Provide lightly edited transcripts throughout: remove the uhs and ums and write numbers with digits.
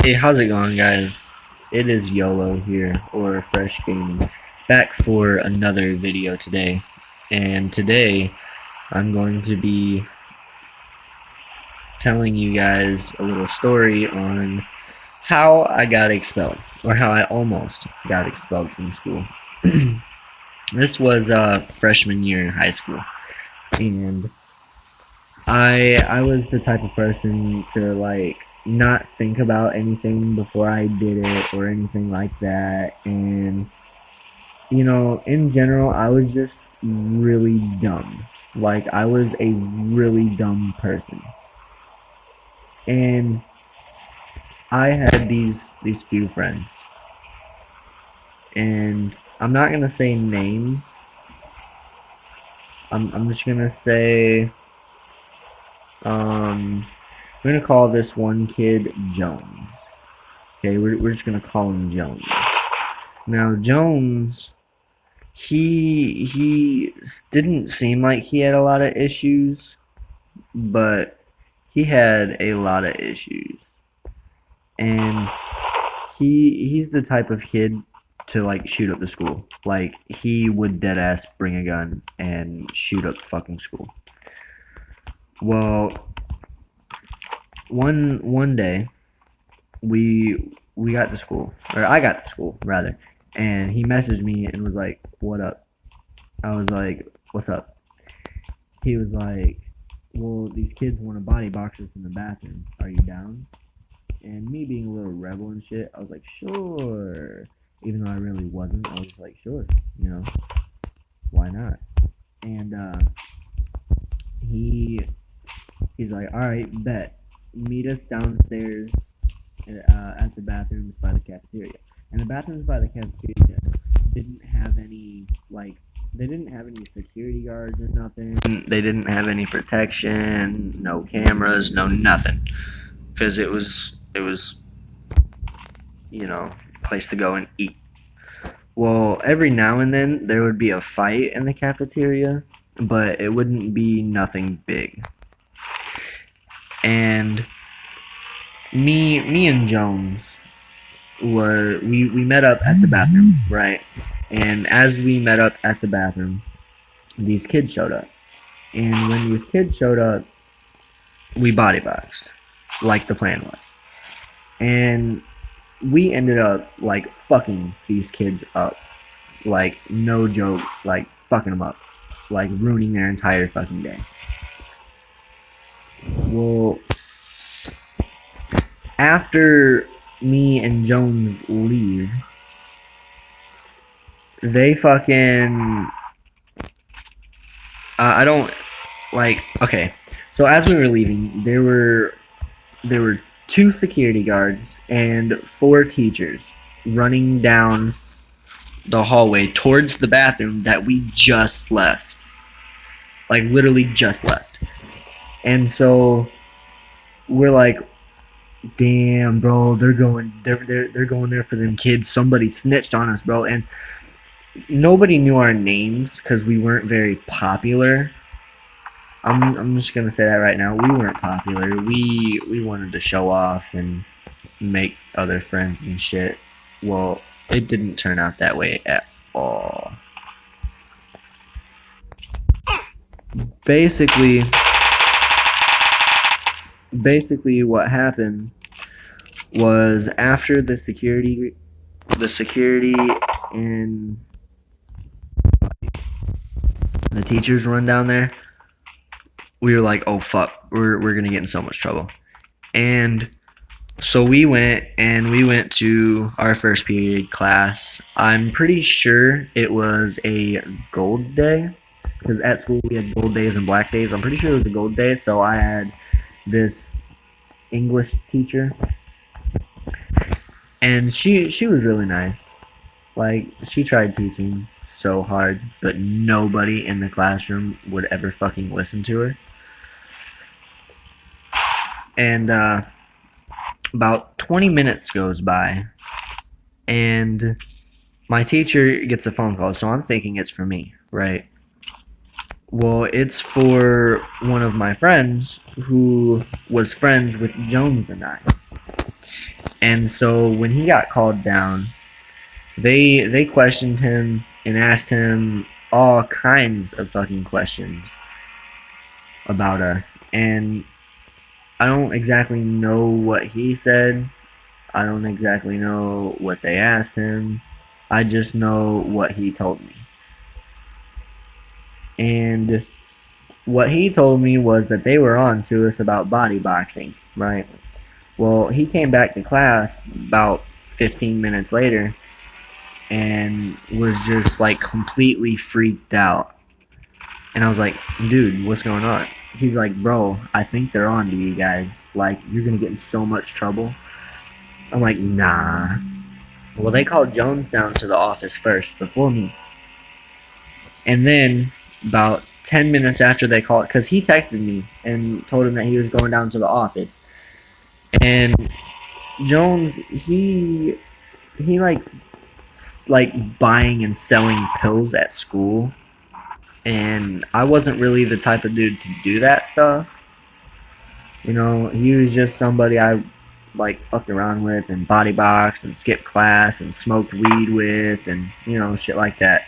Hey, how's it going, guys? It is YOLO here, or Fresh Gaming, back for another video today. And today, I'm going to be telling you guys a little story on how I got expelled, or how I almost got expelled from school. This was freshman year in high school, and I was the type of person to not think about anything before I did it or anything like that. And in general, I was just really dumb. Like, I was a really dumb person. And I had these few friends. And I'm not gonna say names. I'm just gonna say I'm gonna call this one kid Jones. Okay, we're just gonna call him Jones. Now Jones, he didn't seem like he had a lot of issues, but he had a lot of issues, and he's the type of kid to shoot up the school. Like, he would dead ass bring a gun and shoot up the fucking school. Well, one day we got to school, or I got to school rather, and he messaged me and was like, "What up?" I was like, "What's up?" He was like, "Well, these kids want to body box us in the bathroom. Are you down?" And me being a little rebel and shit, I was like, "Sure." Even though I really wasn't, I was like, "Sure, why not?" And he's like, "All right, bet. Meet us downstairs at the bathrooms by the cafeteria." And the bathrooms by the cafeteria didn't have any they didn't have any security guards or nothing. They didn't have any protection, no cameras, no nothing, because it was place to go and eat. Well, every now and then there would be a fight in the cafeteria, but it wouldn't be nothing big. And me and Jones we met up at the bathroom, right? And as we met up at the bathroom, these kids showed up. And when these kids showed up, we body boxed, like the plan was. And we ended up fucking these kids up. Like, no joke, fucking them up. Like, ruining their entire fucking day. Well, after me and Jones leave, they fucking I don't okay. So as we were leaving, there were two security guards and four teachers running down the hallway towards the bathroom that we just left. Like, literally just left. And so we're like, "Damn, bro, they're going there for them kids. Somebody snitched on us, bro." And nobody knew our names because we weren't very popular. I'm just gonna say that right now. We weren't popular. We wanted to show off and make other friends and shit. Well, it didn't turn out that way at all. Basically what happened was, after the security and the teachers run down there, we were like, "Oh fuck, we're gonna get in so much trouble." And so we went to our first period class. I'm pretty sure it was a gold day, because at school we had gold days and black days. I'm pretty sure it was a gold day. So I had this English teacher, and she was really nice. Like, she tried teaching so hard, but nobody in the classroom would ever fucking listen to her. And about 20 minutes goes by, and my teacher gets a phone call. So I'm thinking it's for me, right? Well, it's for one of my friends who was friends with Jones and I. And so when he got called down, they questioned him and asked him all kinds of fucking questions about us. And I don't exactly know what he said. I don't exactly know what they asked him. I just know what he told me. And what he told me was that they were on to us about body boxing, right? Well, he came back to class about 15 minutes later and was just like completely freaked out. And I was like, dude, what's going on? He's like, bro, I think they're on to you guys. Like, you're gonna get in so much trouble. I'm like, nah. Well, they called Jones down to the office first before me. And then, about 10 minutes after they called, because he texted me and told him that he was going down to the office. And Jones, he likes like buying and selling pills at school. And I wasn't really the type of dude to do that stuff. You know, he was just somebody I like fucked around with and body boxed and skipped class and smoked weed with and, you know, shit like that.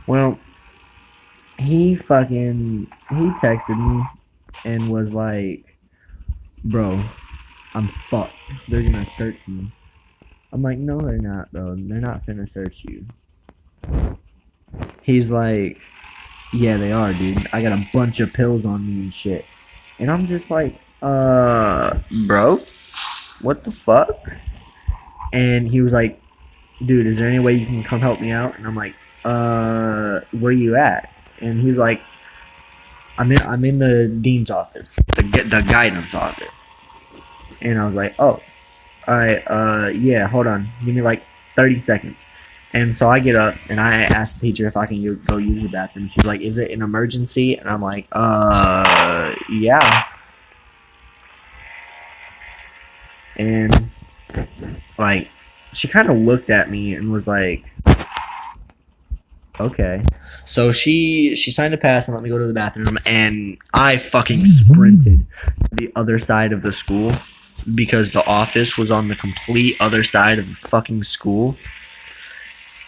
Well, he texted me and was like, bro, I'm fucked. They're gonna search me. I'm like, no, they're not, bro. They're not finna search you. He's like, yeah, they are, dude. I got a bunch of pills on me and shit. And I'm just like, bro? What the fuck? And he was like, dude, is there any way you can come help me out? And I'm like, where you at? And he's like, I'm in the dean's office, the guidance office. And I was like, oh, alright, yeah, hold on. Give me like 30 seconds. And so I get up and I ask the teacher if I can go use the bathroom. She's like, is it an emergency? And I'm like, yeah. And like, she kind of looked at me and was like, okay. So she signed a pass and let me go to the bathroom, and I fucking sprinted to the other side of the school because the office was on the complete other side of the fucking school.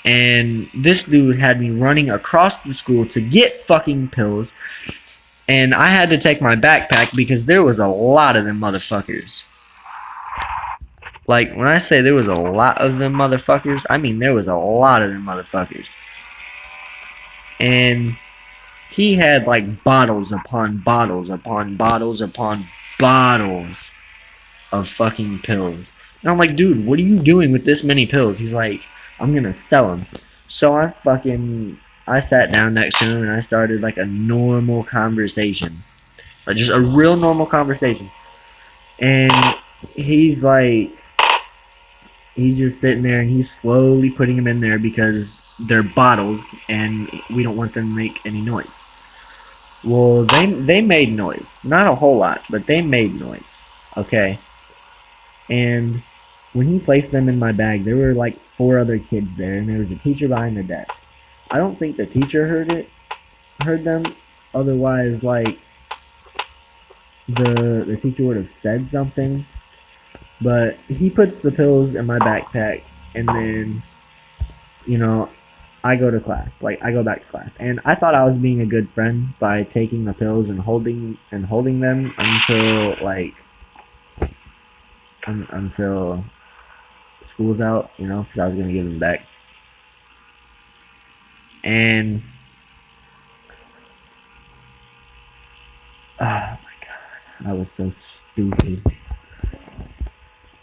And this dude had me running across the school to get fucking pills, and I had to take my backpack because there was a lot of them motherfuckers. Like, when I say there was a lot of them motherfuckers, I mean there was a lot of them motherfuckers. And he had like bottles upon bottles upon bottles upon bottles of fucking pills. And I'm like, dude, what are you doing with this many pills? He's like, I'm gonna sell them. So I sat down next to him and I started like a normal conversation. Like just a real normal conversation. And he's just sitting there and he's slowly putting them in there because they're bottles and we don't want them to make any noise. Well, they made noise. Not a whole lot, but they made noise. Okay? And when he placed them in my bag, there were like 4 other kids there, and there was a teacher behind the desk. I don't think the teacher heard them. Otherwise, like, the teacher would have said something. But he puts the pills in my backpack, and then, you know, I go to class. Like, I go back to class. And I thought I was being a good friend by taking the pills and holding them until, like, until school's out, you know, because I was going to give them back. And, oh my god, I was so stupid.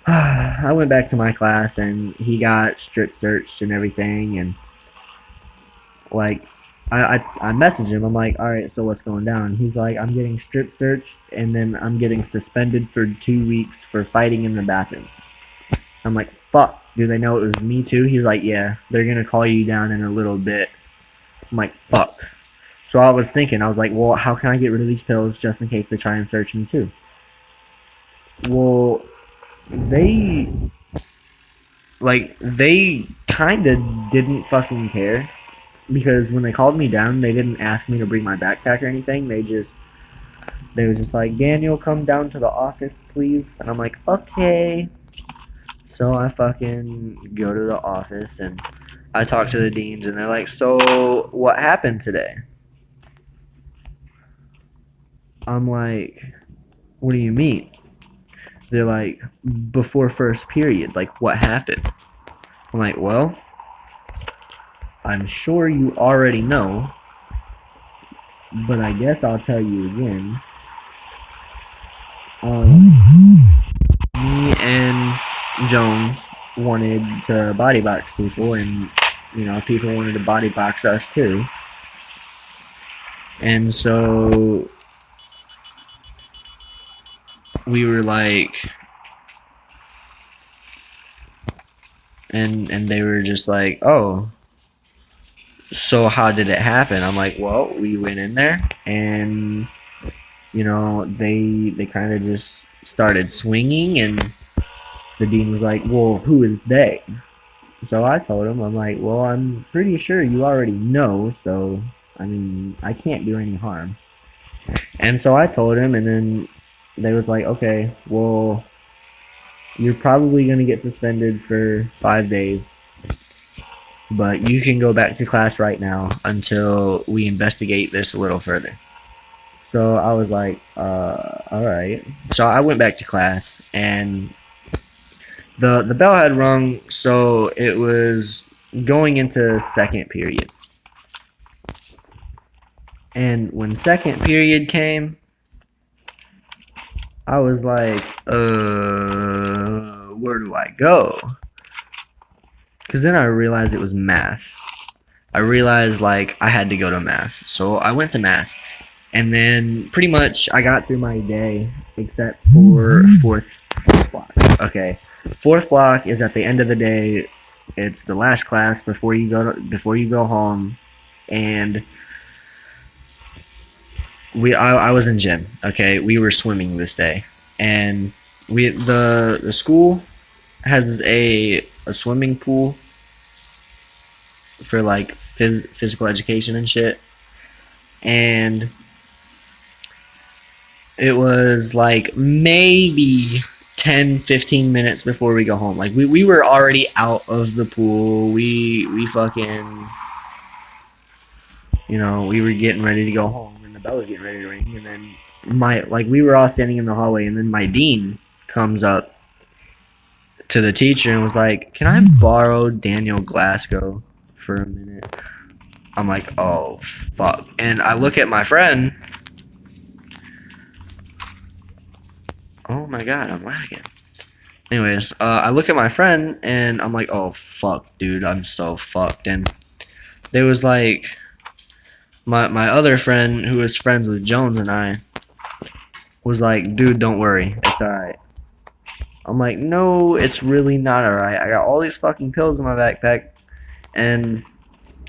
I went back to my class and he got strip searched and everything, and like I messaged him. I'm like, alright, so what's going down? He's like, I'm getting strip searched and then I'm getting suspended for 2 weeks for fighting in the bathroom. I'm like, fuck, do they know it was me too? He's like, yeah, they're gonna call you down in a little bit. I'm like, fuck. So I was thinking, I was like, well, how can I get rid of these pills just in case they try and search me too? Well, they kinda didn't fucking care, because when they called me down, they didn't ask me to bring my backpack or anything. They were just like, Daniel, come down to the office, please? And I'm like, okay. So I fucking go to the office and I talk to the deans and they're like, so what happened today? I'm like, what do you mean? They're like, before first period, like what happened? I'm like, well, I'm sure you already know, but I guess I'll tell you again. Me and Jones wanted to body box people, and people wanted to body box us too. And so we were like, and they were just like, oh, so how did it happen? I'm like, well, we went in there and they kind of just started swinging, and the dean was like, well, who is they? So I told him, I'm like, well, I'm pretty sure you already know, so I mean, I can't do any harm. And so I told him, and then they was like, okay, well, you're probably going to get suspended for 5 days, but you can go back to class right now until we investigate this a little further. So I was like, alright. So I went back to class, and the bell had rung, so it was going into second period. And when second period came, I was like, where do I go? Because then I realized it was math. I realized, like, I had to go to math. So I went to math. And then pretty much I got through my day except for fourth block. Okay. Fourth block is at the end of the day. It's the last class before you go home. And I was in gym. Okay, we were swimming this day, and the school has a swimming pool for like physical education and shit, and it was like maybe 10-15 minutes before we go home. Like we were already out of the pool. We fucking we were getting ready to go home. The bell was getting ready to ring, and then we were all standing in the hallway, and then my dean comes up to the teacher and was like, can I borrow Daniel Glasgow for a minute? I'm like, oh fuck. And I look at my friend. Oh my god, I'm lagging. Anyways, I look at my friend and I'm like, oh fuck, dude, I'm so fucked. And there was like my other friend, who was friends with Jones and I, was like, dude, don't worry, it's alright. I'm like, no, it's really not alright. I got all these fucking pills in my backpack, and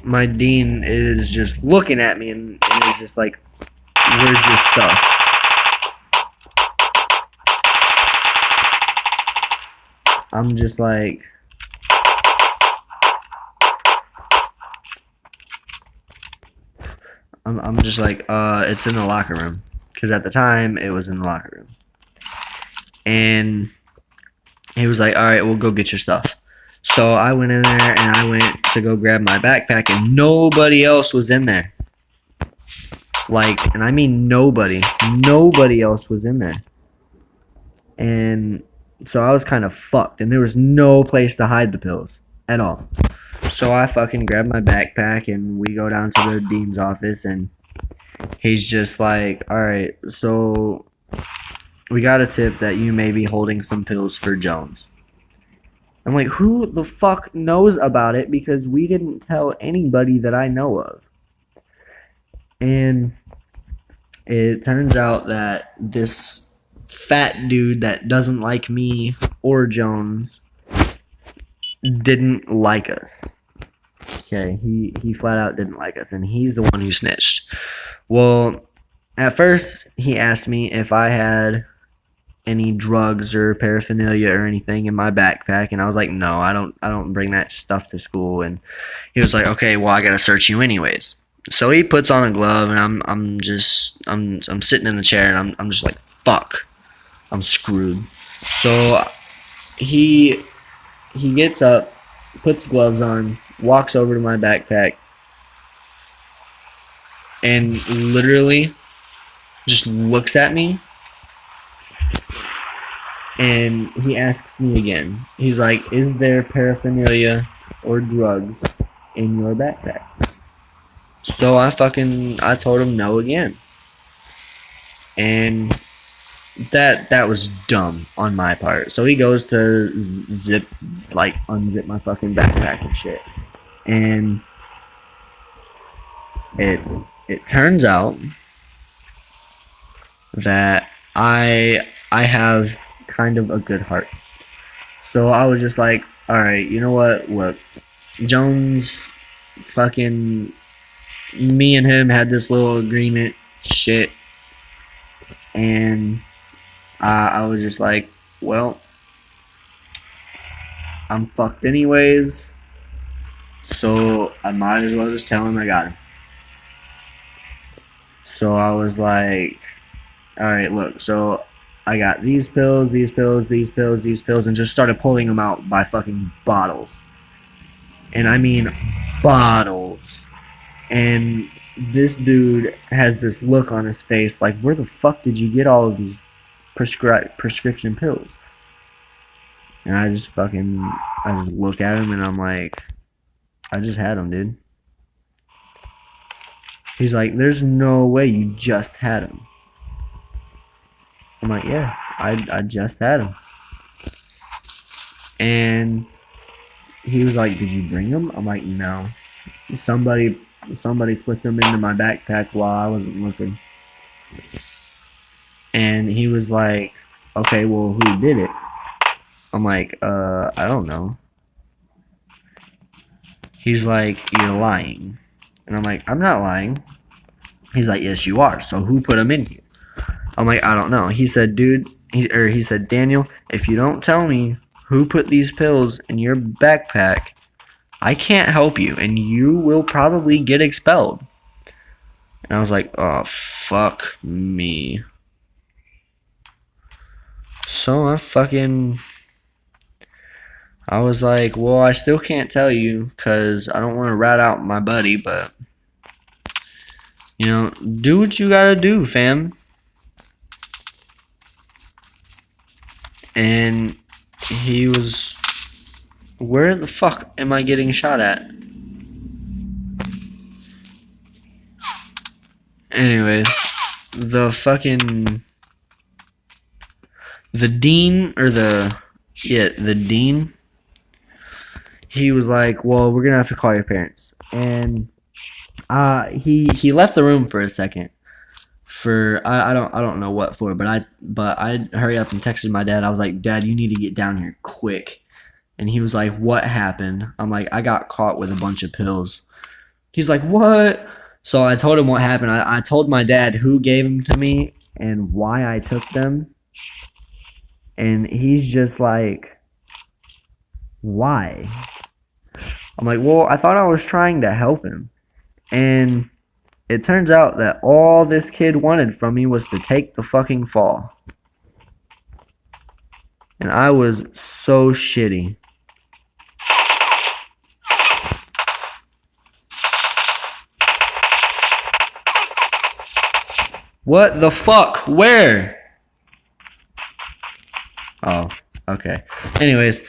my dean is just looking at me and he's just like, where's your stuff? I'm just like, I'm just like, it's in the locker room. Because at the time, it was in the locker room. And he was like, alright, we'll go get your stuff. So I went in there, and I went to go grab my backpack, and nobody else was in there. Like, and I mean nobody. Nobody else was in there. And so I was kind of fucked, and there was no place to hide the pills at all. So I fucking grabbed my backpack, and we go down to the dean's office, and he's just like, alright, so we got a tip that you may be holding some pills for Jones. I'm like, who the fuck knows about it? Because we didn't tell anybody that I know of. And it turns out that this fat dude that doesn't like me or Jones didn't like us. Okay, he flat out didn't like us, and he's the one who snitched. Well, at first he asked me if I had any drugs or paraphernalia or anything in my backpack, and I was like, no, I don't bring that stuff to school. And he was like, okay, well, I gotta search you anyways. So he puts on a glove, and I'm sitting in the chair, and I'm just like, fuck. I'm screwed. So he gets up, puts gloves on, walks over to my backpack, and literally just looks at me, and he asks me again. He's like, "Is there paraphernalia or drugs in your backpack?" So I told him no again. And that was dumb on my part. So he goes to unzip my fucking backpack and shit. And it turns out that I have kind of a good heart. So I was just like, alright, you know what? Look, Jones, fucking, me and him had this little agreement shit. And I was just like, well, I'm fucked anyways. So I might as well just tell him I got him. So I was like, alright, look, so I got these pills, these pills, these pills, these pills, and just started pulling them out by fucking bottles. And I mean bottles. And this dude has this look on his face like, where the fuck did you get all of these prescription pills? And I just look at him and I'm like, I just had them, dude. He's like, there's no way you just had him. I'm like, yeah, I just had him. And he was like, did you bring them? I'm like, no. Somebody flipped them into my backpack while I wasn't looking. And he was like, okay, well, who did it? I'm like, I don't know. He's like, you're lying. And I'm like, I'm not lying. He's like, yes, you are. So who put them in you? I'm like, I don't know. He said, dude, he said, Daniel, if you don't tell me who put these pills in your backpack, I can't help you, and you will probably get expelled. And I was like, oh, fuck me. So I was like, well, I still can't tell you, because I don't want to rat out my buddy, but, you know, do what you gotta do, fam. And he was, where the fuck am I getting shot at? Anyway, the dean, he was like, well, we're gonna have to call your parents. And he left the room for a second. For I don't know what for, but I hurry up and texted my dad. I was like, Dad, you need to get down here quick. And he was like, what happened? I'm like, I got caught with a bunch of pills. He's like, what? So I told him what happened. I told my dad who gave them to me and why I took them. And he's just like, why? I'm like, well, I thought I was trying to help him. And it turns out that all this kid wanted from me was to take the fucking fall. And I was so shitty. What the fuck? Where? Oh, okay. Anyways,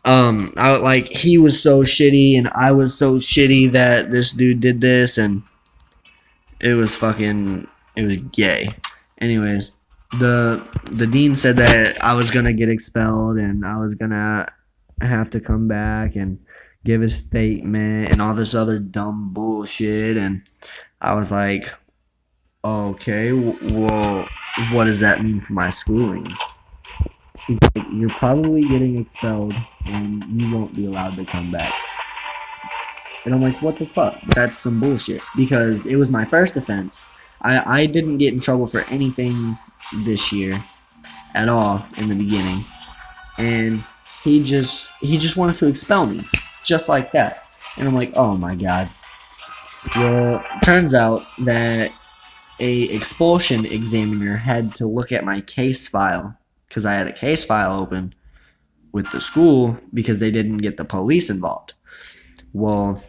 he was so shitty and I was so shitty that this dude did this, and it was gay. Anyways, the dean said that I was gonna get expelled and I was gonna have to come back and give a statement and all this other dumb bullshit, and I was like, okay, well, what does that mean for my schooling? He's like, you're probably getting expelled and you won't be allowed to come back. And I'm like, what the fuck? That's some bullshit. Because it was my first offense. I didn't get in trouble for anything this year at all in the beginning. And he just wanted to expel me. Just like that. And I'm like, oh my god. Well, turns out that a expulsion examiner had to look at my case file, because I had a case file open with the school because they didn't get the police involved. Well,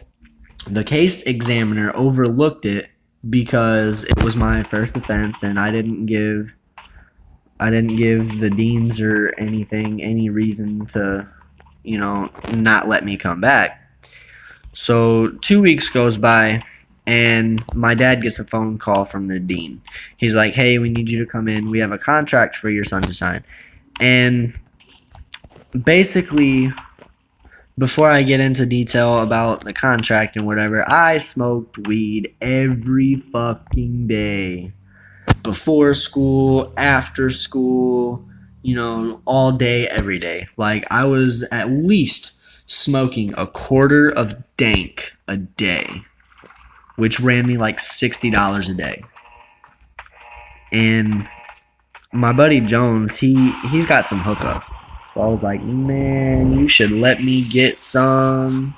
the case examiner overlooked it because it was my first offense, and I didn't give the deans or anything any reason to, not let me come back. So 2 weeks goes by, and my dad gets a phone call from the dean. He's like, "Hey, we need you to come in. We have a contract for your son to sign." And basically, before I get into detail about the contract and whatever, I smoked weed every fucking day. Before school, after school, all day, every day. Like, I was at least smoking a quarter of dank a day, which ran me like $60 a day. And my buddy Jones, he's got some hookups. So I was like, "Man, you should let me get some."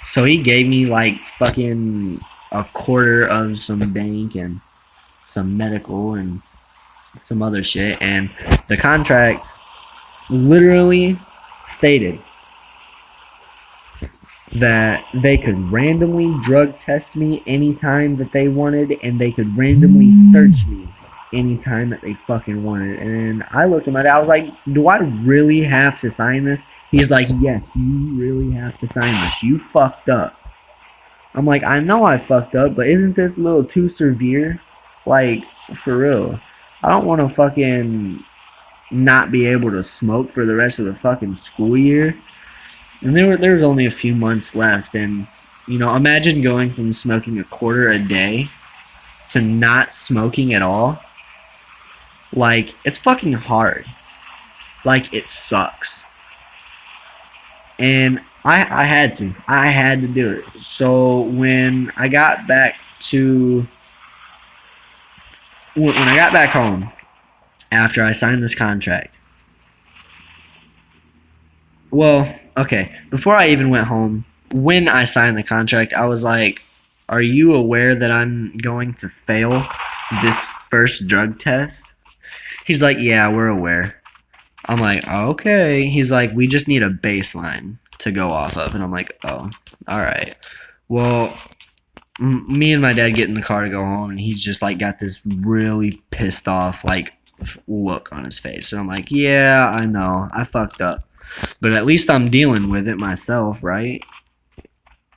So he gave me like fucking a quarter of some dank and some medical and some other shit. And the contract literally stated that they could randomly drug test me anytime that they wanted, and they could randomly search me anytime that they fucking wanted. And I looked at my dad, I was like, "Do I really have to sign this?" He's like, "Yes, you really have to sign this. You fucked up." I'm like, "I know I fucked up, but isn't this a little too severe? Like, for real. I don't want to fucking not be able to smoke for the rest of the fucking school year." And there was only a few months left, and imagine going from smoking a quarter a day to not smoking at all. Like, it's fucking hard. Like, it sucks. And I had to do it. So when I got back home after I signed this contract, well, okay, before I even went home, when I signed the contract, I was like, "Are you aware that I'm going to fail this first drug test?" He's like, "Yeah, we're aware." I'm like, "Okay." He's like, "We just need a baseline to go off of." And I'm like, "Oh, all right." Well, me and my dad get in the car to go home, and he's just like got this really pissed off like look on his face. And I'm like, "Yeah, I know, I fucked up, but at least I'm dealing with it myself, right?"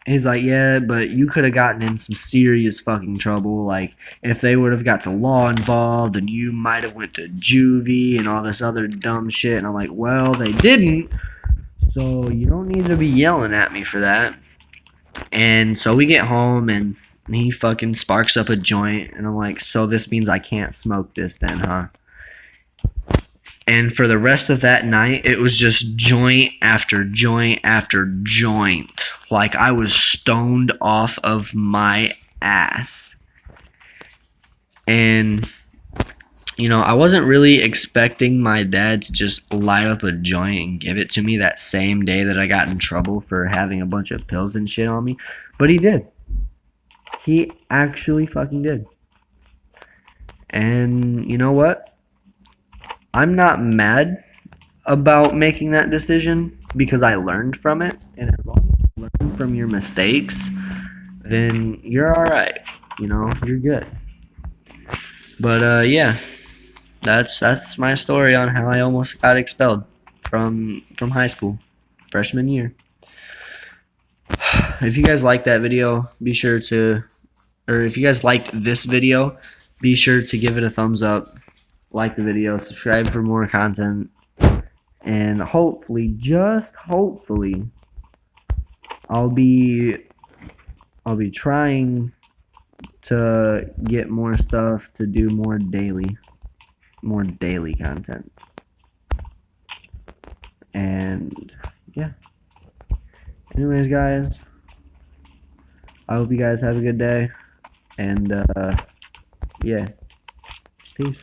He's like, "Yeah, but you could have gotten in some serious fucking trouble. Like, if they would have got the law involved, and you might have went to juvie and all this other dumb shit." And I'm like, "Well, they didn't, so you don't need to be yelling at me for that." And so we get home, and he fucking sparks up a joint, and I'm like, "So this means I can't smoke this then, huh?" And for the rest of that night, it was just joint after joint after joint. Like, I was stoned off of my ass. And, I wasn't really expecting my dad to just light up a joint and give it to me that same day that I got in trouble for having a bunch of pills and shit on me. But he did. He actually fucking did. And you know what? I'm not mad about making that decision because I learned from it. And as long as you learn from your mistakes, then you're alright. You're good. But yeah, that's my story on how I almost got expelled from high school, freshman year. If you guys liked that video, if you guys liked this video, be sure to give it a thumbs up. Like the video, subscribe for more content, and hopefully, just hopefully, I'll be trying to get more stuff to do more daily content. And yeah. Anyways, guys, I hope you guys have a good day, and yeah, peace.